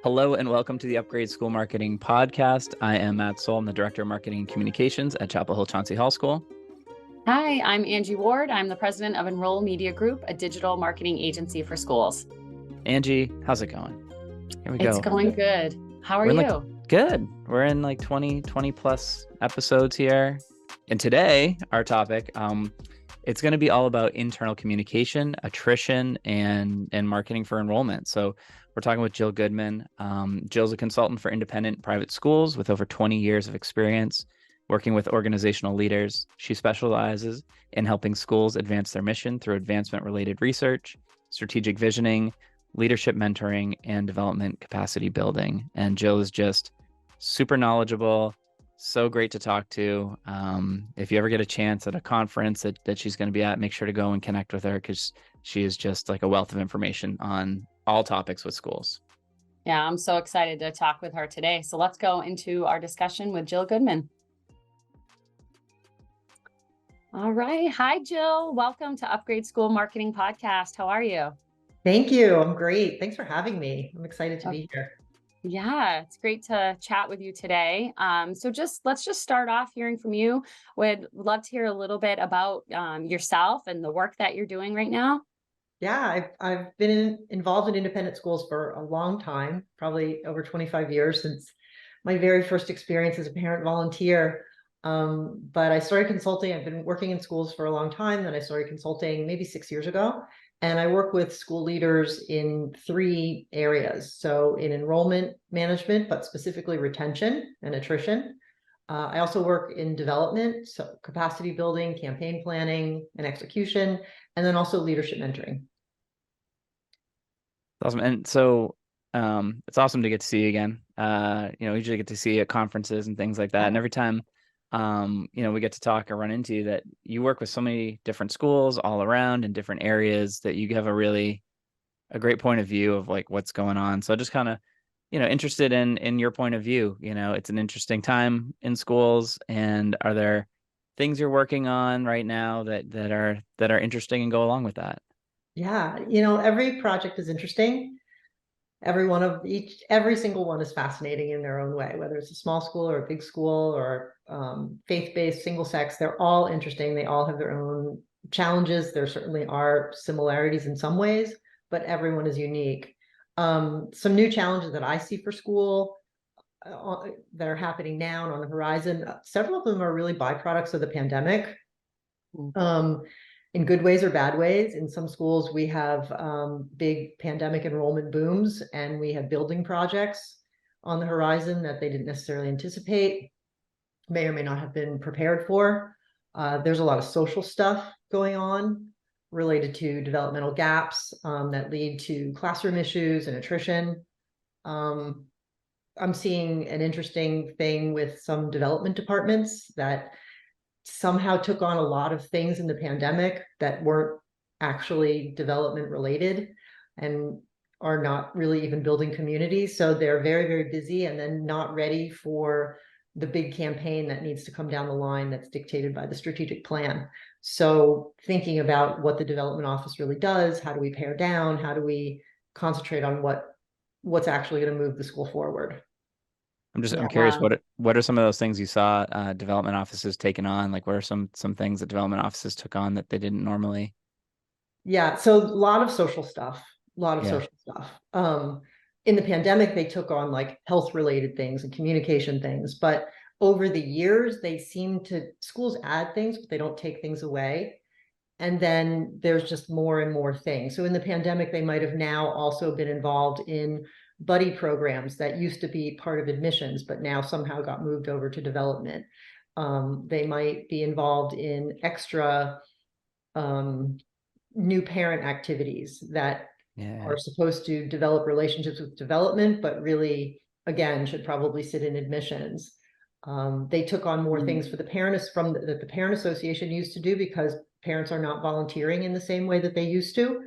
Hello and welcome to the Upgrade School Marketing Podcast. I am Matt Soul. I'm the Director of Marketing and Communications at Chapel Hill Chauncey Hall School. Hi, I'm Angie Ward. I'm the president of Enroll Media Group, a digital marketing agency for schools. Angie, how's it going? Here we go. It's going good. How are you? Good. We're in like 20 plus episodes here. And today, our topic, it's going to be all about internal communication, attrition, and marketing for enrollment. So we're talking with Jill Goodman. Jill's a consultant for independent private schools with over 20 years of experience working with organizational leaders. She specializes in helping schools advance their mission through advancement-related research, strategic visioning, leadership mentoring, and development capacity building. And Jill is just super knowledgeable, so great to talk to. If you ever get a chance at a conference that she's going to be at, make sure to go and connect with her because she is just like a wealth of information on all topics with schools. Yeah, I'm so excited to talk with her today. So let's go into our discussion with Jill Goodman. All right. Hi, Jill. Welcome to Upgrade School Marketing Podcast. How are you? Thank you. I'm great. Thanks for having me. I'm excited to be here. Yeah, it's great to chat with you today. So let's just start off hearing from you. Would love to hear a little bit about yourself and the work that you're doing right now. Yeah, I've been involved in independent schools for a long time, probably over 25 years since my very first experience as a parent volunteer. But I started consulting. I've been working in schools for a long time. Then I started consulting maybe 6 years ago. And I work with school leaders in 3 areas. So in enrollment management, but specifically retention and attrition. I also work in development, so capacity building, campaign planning, and execution, and then also leadership mentoring. Awesome. And so it's awesome to get to see you again. Usually get to see you at conferences and things like that. And every time we get to talk or run into you, that you work with so many different schools all around in different areas that you have a great point of view of like what's going on. So just kind of, interested in your point of view. It's an interesting time in schools, and are there things you're working on right now that are interesting and go along with that? Yeah, every project is interesting. Every single one is fascinating in their own way, whether it's a small school or a big school or faith-based, single sex, they're all interesting. They all have their own challenges. There certainly are similarities in some ways, but everyone is unique. Some new challenges that I see for school that are happening now and on the horizon, several of them are really byproducts of the pandemic. In good ways or bad ways. In some schools, we have big pandemic enrollment booms, and we have building projects on the horizon that they didn't necessarily anticipate, may or may not have been prepared for. There's a lot of social stuff going on related to developmental gaps that lead to classroom issues and attrition. I'm seeing an interesting thing with some development departments that somehow took on a lot of things in the pandemic that weren't actually development related and are not really even building communities. So they're very, very busy and then not ready for the big campaign that needs to come down the line that's dictated by the strategic plan. So thinking about what the development office really does, how do we pare down? How do we concentrate on what's actually going to move the school forward? I'm curious, what are some of those things you saw development offices taking on? Like, what are some things that development offices took on that they didn't normally? Yeah, so a lot of social stuff. In the pandemic, they took on like health related things and communication things, but over the years, schools add things, but they don't take things away. And then there's just more and more things. So in the pandemic, they might have now also been involved in buddy programs that used to be part of admissions, but now somehow got moved over to development. They might be involved in extra new parent activities that are supposed to develop relationships with development, but really, again, should probably sit in admissions. They took on more things for the parents that the parent association used to do because parents are not volunteering in the same way that they used to.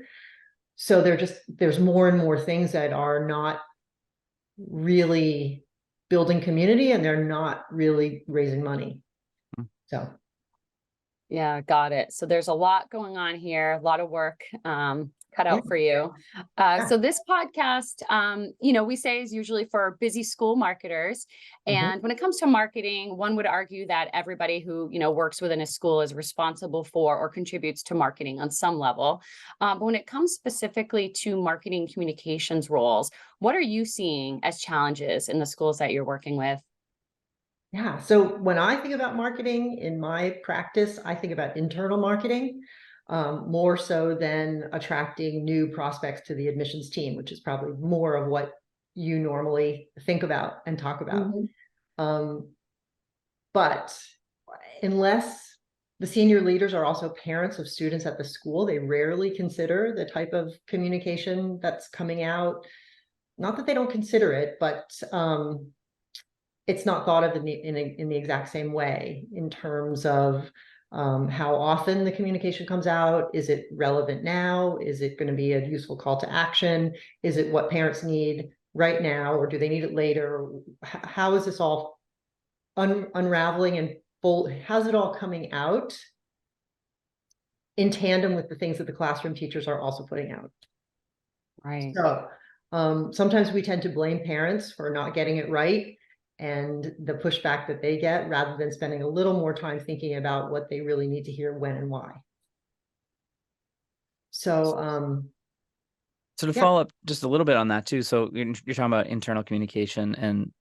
So there's more and more things that are not really building community, and they're not really raising money. So yeah, got it. So there's a lot going on here, a lot of work cut Yeah. out for you. So this podcast, we say is usually for busy school marketers. And when it comes to marketing, one would argue that everybody who, works within a school is responsible for or contributes to marketing on some level. But when it comes specifically to marketing communications roles, what are you seeing as challenges in the schools that you're working with? Yeah. So when I think about marketing in my practice, I think about internal marketing more so than attracting new prospects to the admissions team, which is probably more of what you normally think about and talk about. But unless the senior leaders are also parents of students at the school, they rarely consider the type of communication that's coming out. Not that they don't consider it, but it's not thought of in the exact same way in terms of how often the communication comes out. Is it relevant now? Is it going to be a useful call to action? Is it what parents need right now, or do they need it later? How is this all unraveling and how's it all coming out in tandem with the things that the classroom teachers are also putting out? Right. So sometimes we tend to blame parents for not getting it right and the pushback that they get, rather than spending a little more time thinking about what they really need to hear, when and why. So to follow up just a little bit on that too. So you're talking about internal communication, and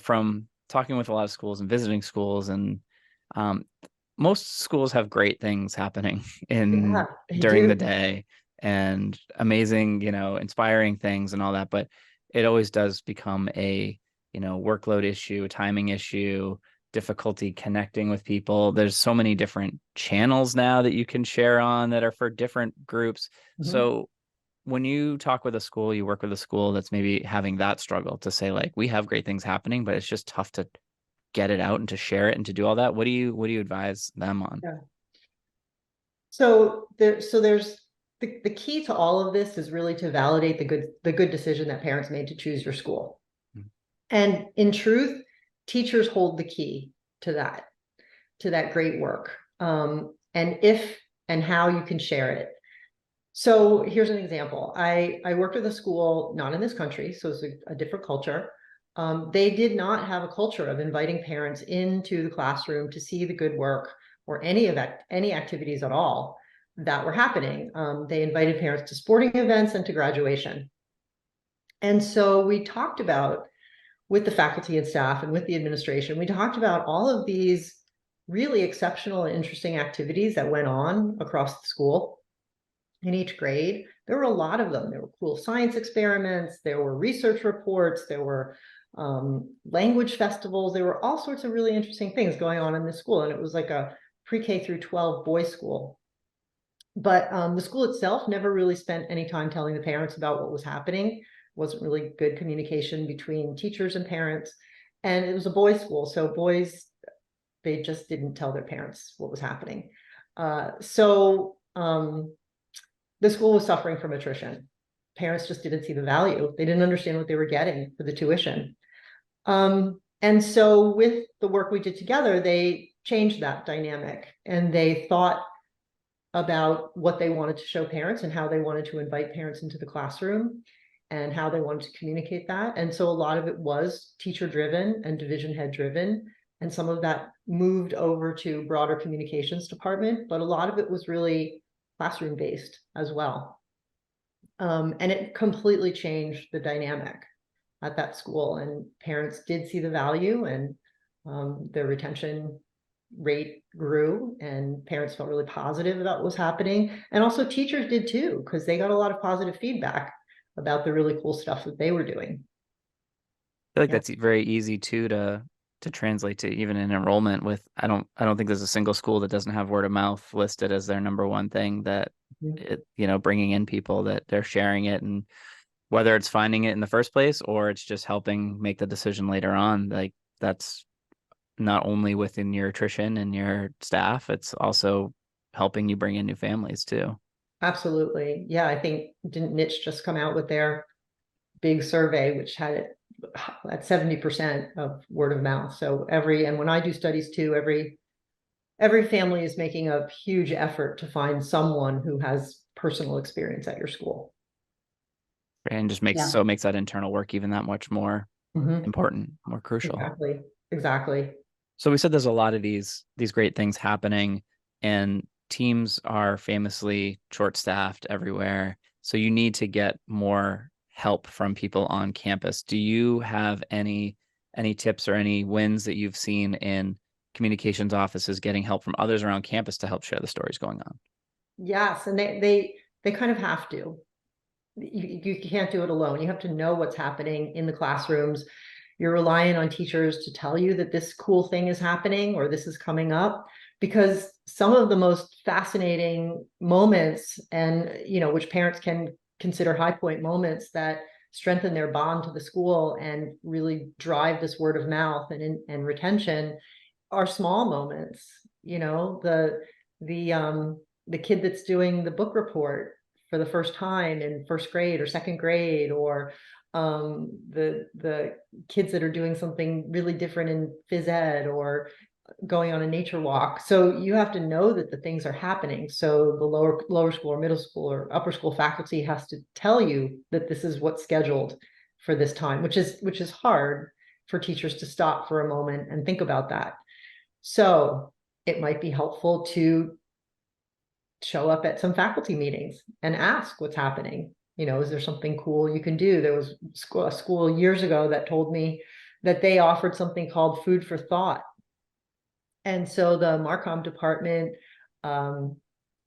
from talking with a lot of schools and visiting schools, and most schools have great things happening during the day, and amazing, inspiring things and all that. But it always does become a, workload issue, a timing issue, difficulty connecting with people. There's so many different channels now that you can share on that are for different groups. So when you talk with a school, you work with a school that's maybe having that struggle to say, like, we have great things happening, but it's just tough to get it out and to share it and to do all that. What do you advise them on? Yeah. So there's the key to all of this is really to validate the good decision that parents made to choose your school. And in truth, teachers hold the key to that great work. And if and how you can share it. So here's an example. I worked with a school, not in this country, so it's a different culture. They did not have a culture of inviting parents into the classroom to see the good work or any activities at all that were happening. They invited parents to sporting events and to graduation. And so we talked about, with the faculty and staff and with the administration, we talked about all of these really exceptional and interesting activities that went on across the school in each grade. There were a lot of them. There were cool science experiments, there were research reports, there were language festivals, there were all sorts of really interesting things going on in this school. And it was like a pre-K through 12 boys school. But the school itself never really spent any time telling the parents about what was happening. Wasn't really good communication between teachers and parents. And it was a boys' school, so boys, they just didn't tell their parents what was happening. So the school was suffering from attrition. Parents just didn't see the value. They didn't understand what they were getting for the tuition. And so with the work we did together, they changed that dynamic, and they thought about what they wanted to show parents and how they wanted to invite parents into the classroom and how they wanted to communicate that. And so a lot of it was teacher driven and division head driven. And some of that moved over to broader communications department, but a lot of it was really classroom based as well. And it completely changed the dynamic at that school, and parents did see the value, and their retention rate grew, and parents felt really positive about what was happening. And also teachers did too, because they got a lot of positive feedback about the really cool stuff that they were doing. I feel like that's very easy too to translate to even in enrollment with. I don't think there's a single school that doesn't have word of mouth listed as their number one thing, that bringing in people that they're sharing it, and whether it's finding it in the first place or it's just helping make the decision later on, like that's not only within your attrition and your staff, it's also helping you bring in new families too. Absolutely. Yeah, I think, didn't Niche just come out with their big survey, which had it at 70% of word of mouth. So and when I do studies too, every family is making a huge effort to find someone who has personal experience at your school. And just makes that internal work even that much more important, more crucial. Exactly. So we said there's a lot of these great things happening, and teams are famously short-staffed everywhere. So you need to get more help from people on campus. Do you have any tips or any wins that you've seen in communications offices getting help from others around campus to help share the stories going on? Yes, and they kind of have to. You can't do it alone. You have to know what's happening in the classrooms. You're relying on teachers to tell you that this cool thing is happening or this is coming up, because some of the most fascinating moments, and which parents can consider high point moments that strengthen their bond to the school and really drive this word of mouth and retention, are small moments. The kid that's doing the book report for the first time in first grade or second grade, or the kids that are doing something really different in phys ed or going on a nature walk. So you have to know that the things are happening. So the lower school or middle school or upper school faculty has to tell you that this is what's scheduled for this time, which is hard for teachers to stop for a moment and think about that. So it might be helpful to show up at some faculty meetings and ask what's happening. Is there something cool you can do? There was a school years ago that told me that they offered something called food for thought. And so the Marcom department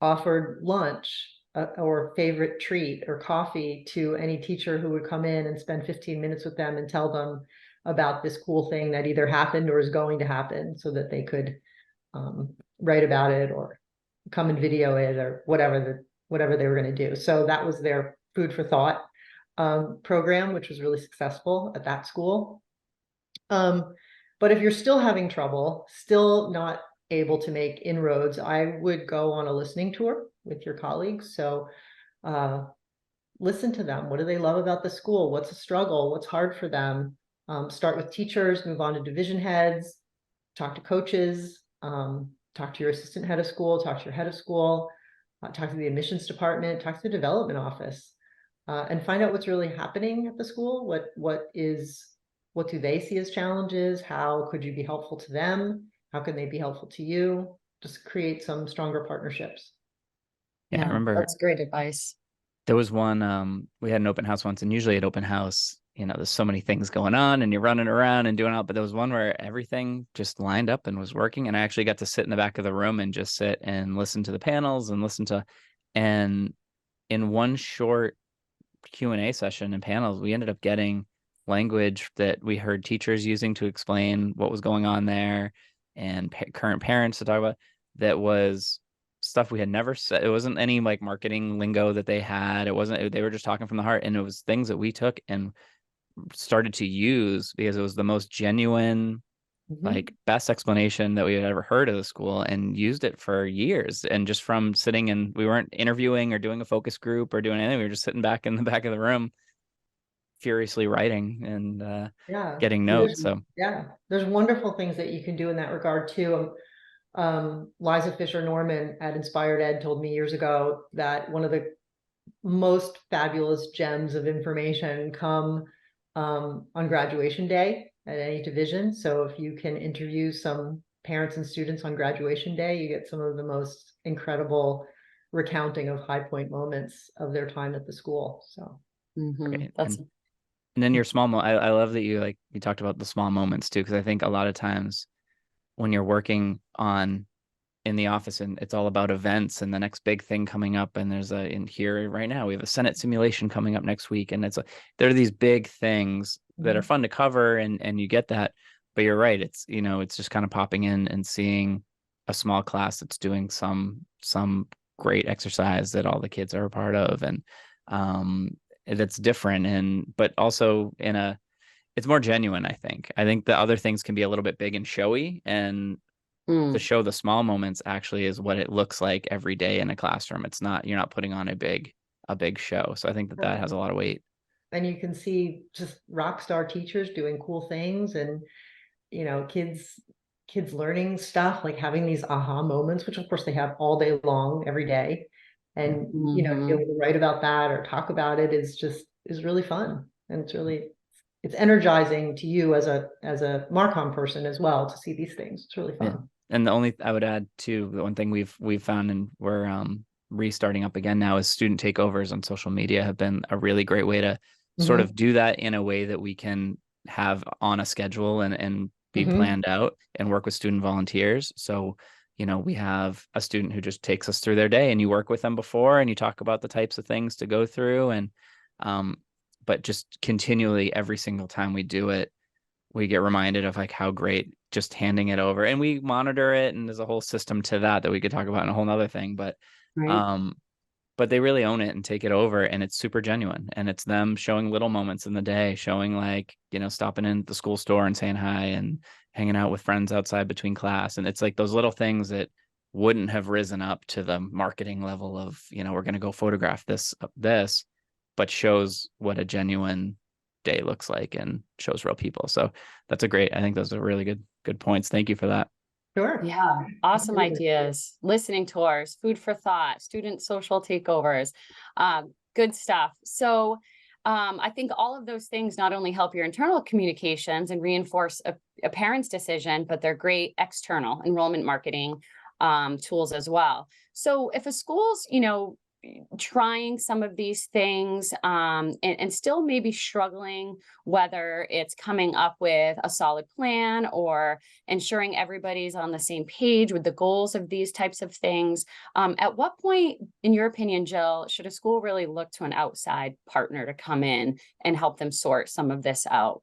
offered lunch or favorite treat or coffee to any teacher who would come in and spend 15 minutes with them and tell them about this cool thing that either happened or is going to happen, so that they could write about it or come and video it or whatever they were going to do. So that was their food for thought program, which was really successful at that school. But if you're still having trouble, still not able to make inroads, I would go on a listening tour with your colleagues. So listen to them. What do they love about the school? What's a struggle? What's hard for them? Start with teachers, move on to division heads, talk to coaches, talk to your assistant head of school, talk to your head of school, talk to the admissions department, talk to the development office, and find out what's really happening at the school. What do they see as challenges? How could you be helpful to them? How can they be helpful to you? Just create some stronger partnerships. Yeah, I remember that's great advice. There was one, we had an open house once, and usually at open house, there's so many things going on and you're running around and doing out, but there was one where everything just lined up and was working. And I actually got to sit in the back of the room and just sit and listen to the panels and in one short Q&A session and panels, we ended up getting language that we heard teachers using to explain what was going on there, and current parents to talk about, that was stuff we had never said. It wasn't any like marketing lingo that they had. They were just talking from the heart, and it was things that we took and started to use because it was the most genuine, like best explanation that we had ever heard of the school, and used it for years. And just from sitting, and we weren't interviewing or doing a focus group or doing anything. We were just sitting back in the back of the room, furiously writing and getting notes. So there's wonderful things that you can do in that regard too. Liza Fisher Norman at Inspired Ed told me years ago that one of the most fabulous gems of information come on graduation day at any division. So if you can interview some parents and students on graduation day, you get some of the most incredible recounting of high point moments of their time at the school. So and then your small I love that you talked about the small moments too, because I think a lot of times when you're working in the office and it's all about events and the next big thing coming up, and there's in here right now we have a Senate simulation coming up next week, and there are these big things that are fun to cover, and you get that. But you're right, it's it's just kind of popping in and seeing a small class that's doing some great exercise that all the kids are a part of, and that's different, but also it's more genuine. I think the other things can be a little bit big and showy, and to show the small moments actually is what it looks like every day in a classroom. It's not, you're not putting on a big show. So I think that has a lot of weight. And you can see just rock star teachers doing cool things, and kids learning stuff, like having these aha moments, which of course they have all day long, every day. And, you know, to be able to write about that or talk about it is really fun. And it's energizing to you as a Marcom person as well to see these things. It's really fun. Yeah. And the only I would add to the one thing we've found, and we're restarting up again now, is student takeovers on social media have been a really great way to sort of do that in a way that we can have on a schedule and be planned out and work with student volunteers. So, you know, we have a student who just takes us through their day, and you work with them before and you talk about the types of things to go through. And but just continually every single time we do it, we get reminded of like how great just handing it over, and we monitor it, and there's a whole system to that we could talk about in a whole nother thing. But but they really own it and take it over, and it's super genuine, and it's them showing little moments in the day, showing like, you know, stopping in the school store and saying hi and hanging out with friends outside between class. And it's like those little things that wouldn't have risen up to the marketing level of, you know, we're going to go photograph this, but shows what a genuine day looks like and shows real people. So that's I think those are really good points. Thank you for that. Sure. Yeah. Awesome ideas. Listening tours, food for thought, student social takeovers, good stuff. So I think all of those things not only help your internal communications and reinforce a parent's decision, but they're great external enrollment marketing tools as well. So if a school's, you know, trying some of these things and still maybe struggling, whether it's coming up with a solid plan or ensuring everybody's on the same page with the goals of these types of things, at what point, in your opinion, Jill, should a school really look to an outside partner to come in and help them sort some of this out?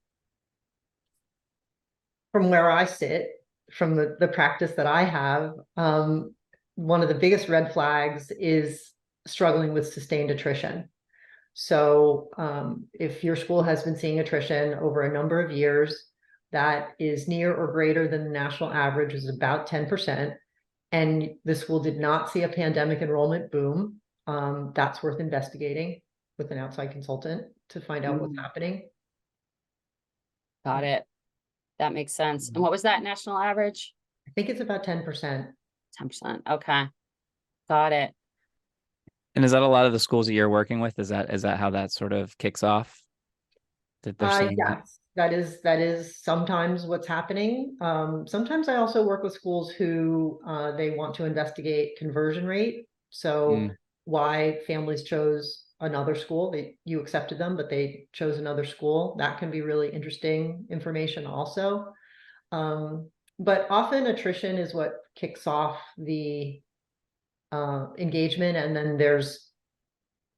From where I sit, from the practice that I have, one of the biggest red flags is struggling with sustained attrition. So if your school has been seeing attrition over a number of years, that is near or greater than the national average, is about 10%, and the school did not see a pandemic enrollment boom, that's worth investigating with an outside consultant to find out what's happening. Got it. That makes sense. And what was that national average? I think it's about 10%. 10%. Okay. Got it. And is that a lot of the schools that you're working with? Is that how that sort of kicks off? That they're seeing yes, that is sometimes what's happening. Sometimes I also work with schools who they want to investigate conversion rate. So why families chose another school, you accepted them, but they chose another school. That can be really interesting information also. But often attrition is what kicks off the engagement, and then there's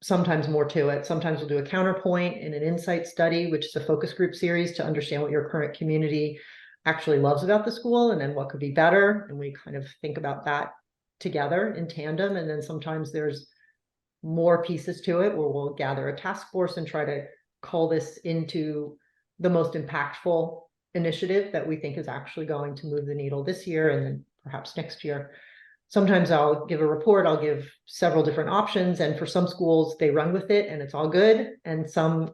sometimes more to it. Sometimes we'll do a counterpoint in an insight study, which is a focus group series to understand what your current community actually loves about the school and then what could be better. And we kind of think about that together in tandem. And then sometimes there's more pieces to it where we'll gather a task force and try to call this into the most impactful initiative that we think is actually going to move the needle this year and then perhaps next year. Sometimes I'll give a report, I'll give several different options, and for some schools, they run with it and it's all good. And some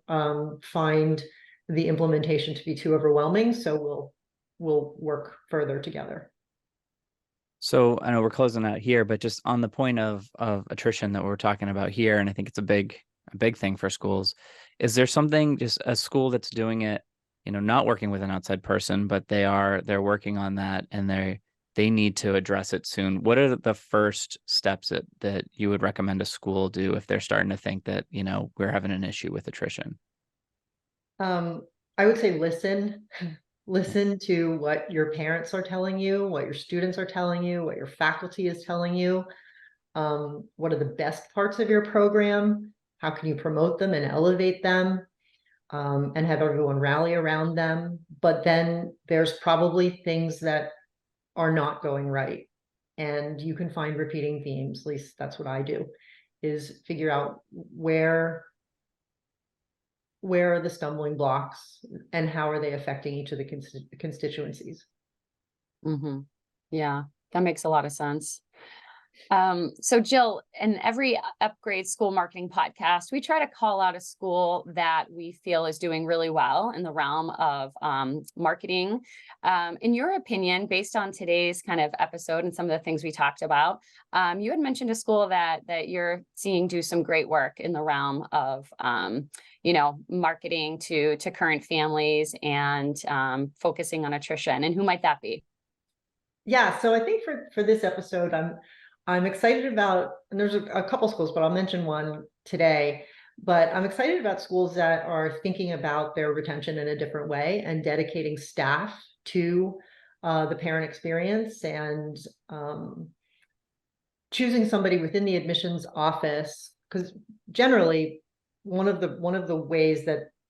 find the implementation to be too overwhelming. So we'll work further together. So I know we're closing out here, but just on the point of attrition that we're talking about here, and I think it's a big thing for schools. Is there something, just a school that's doing it, you know, not working with an outside person, but they're working on that, and they need to address it soon? What are the first steps that you would recommend a school do if they're starting to think that, you know, we're having an issue with attrition? I would say listen to what your parents are telling you, what your students are telling you, what your faculty is telling you. What are the best parts of your program? How can you promote them and elevate them, and have everyone rally around them? But then there's probably things that are not going right. And you can find repeating themes, at least that's what I do, is figure out where are the stumbling blocks and how are they affecting each of the constituencies. Yeah, that makes a lot of sense. So Jill, in every Upgrade School Marketing podcast, we try to call out a school that we feel is doing really well in the realm of marketing. In your opinion, based on today's kind of episode and some of the things we talked about, you had mentioned a school that you're seeing do some great work in the realm of marketing to current families and focusing on attrition. And who might that be? Yeah, so I think for this episode, I'm excited about, and there's a couple schools, but I'll mention one today. But I'm excited about schools that are thinking about their retention in a different way and dedicating staff to the parent experience, and choosing somebody within the admissions office, because generally one of the ways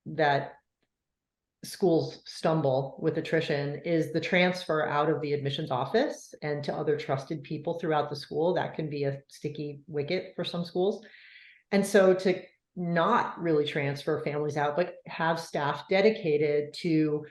that schools stumble with attrition is the transfer out of the admissions office and to other trusted people throughout the school. That can be a sticky wicket for some schools. And so to not really transfer families out, but have staff dedicated to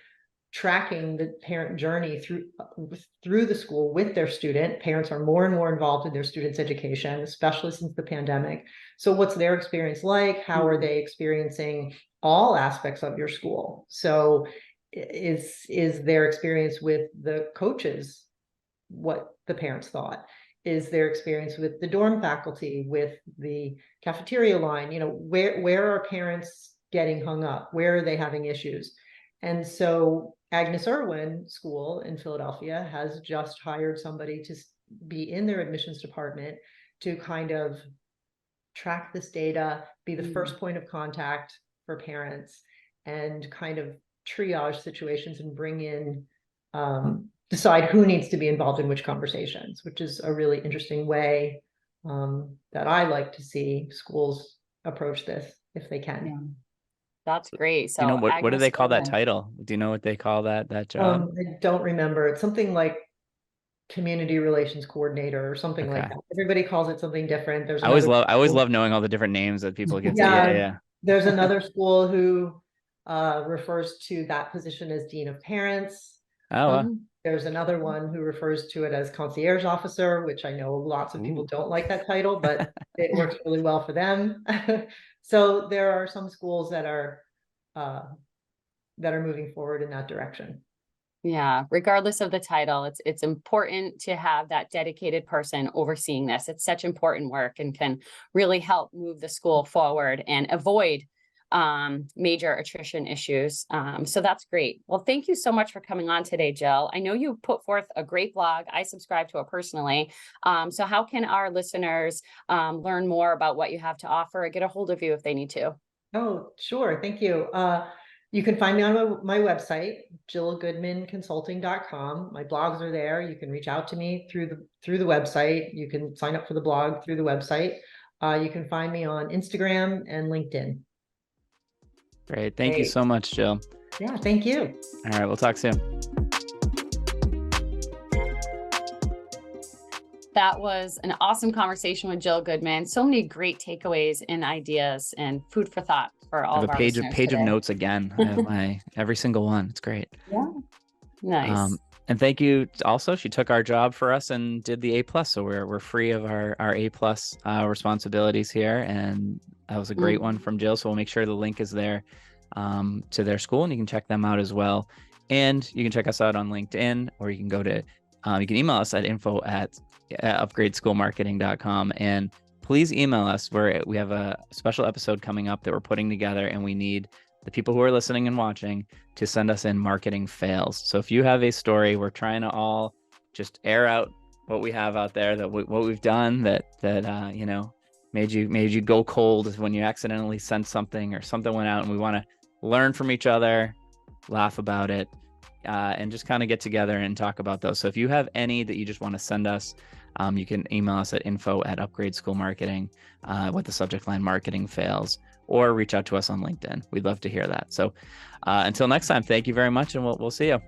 tracking the parent journey through the school with their student. Parents are more and more involved in their students' education, especially since the pandemic. So what's their experience like? How are they experiencing all aspects of your school? So is their experience with the coaches what the parents thought? Is their experience with the dorm faculty, with the cafeteria line? Where are parents getting hung up? Where are they having issues? And so Agnes Irwin School in Philadelphia has just hired somebody to be in their admissions department to kind of track this data, be the first point of contact for parents, and kind of triage situations and bring in, decide who needs to be involved in which conversations, which is a really interesting way that I like to see schools approach this if they can. Yeah. That's great. So what do they call that title? Do you know what they call that job? I don't remember. It's something like community relations coordinator or something like that. Everybody calls it something different. I always love knowing all the different names that people get. Yeah. There's another school who refers to that position as dean of parents. Oh, wow. There's another one who refers to it as concierge officer, which I know lots of people don't like that title, but it works really well for them. So there are some schools that are moving forward in that direction. Yeah, regardless of the title, it's important to have that dedicated person overseeing this. It's such important work and can really help move the school forward and avoid major attrition issues. So that's great. Well, thank you so much for coming on today, Jill. I know you put forth a great blog. I subscribe to it personally. So how can our listeners learn more about what you have to offer or get a hold of you if they need to? Oh, sure. Thank you. You can find me on my website, jillgoodmanconsulting.com. My blogs are there. You can reach out to me through the website. You can sign up for the blog through the website. You can find me on Instagram and LinkedIn. Great. Thank you so much, Jill. Yeah, thank you. All right, we'll talk soon. That was an awesome conversation with Jill Goodman. So many great takeaways and ideas and food for thought for all of our listeners. I have a page of notes again. I have every single one. It's great. Yeah. Nice. And thank you also. She took our job for us and did the A+. So we're free of our A+ responsibilities here. And that was a great one from Jill. So we'll make sure the link is there to their school, and you can check them out as well. And you can check us out on LinkedIn, or you can go to, you can email us at info@upgradeschoolmarketing.com. And please email us. We have a special episode coming up that we're putting together, and we need the people who are listening and watching to send us in marketing fails. So if you have a story, we're trying to all just air out what we have out there, what we've done that made you go cold when you accidentally sent something or something went out, and we want to learn from each other, laugh about it, and just kind of get together and talk about those. So if you have any that you just want to send us, you can email us at info@upgradeschoolmarketing with the subject line marketing fails, or reach out to us on LinkedIn. We'd love to hear that. So until next time, thank you very much, and we'll see you.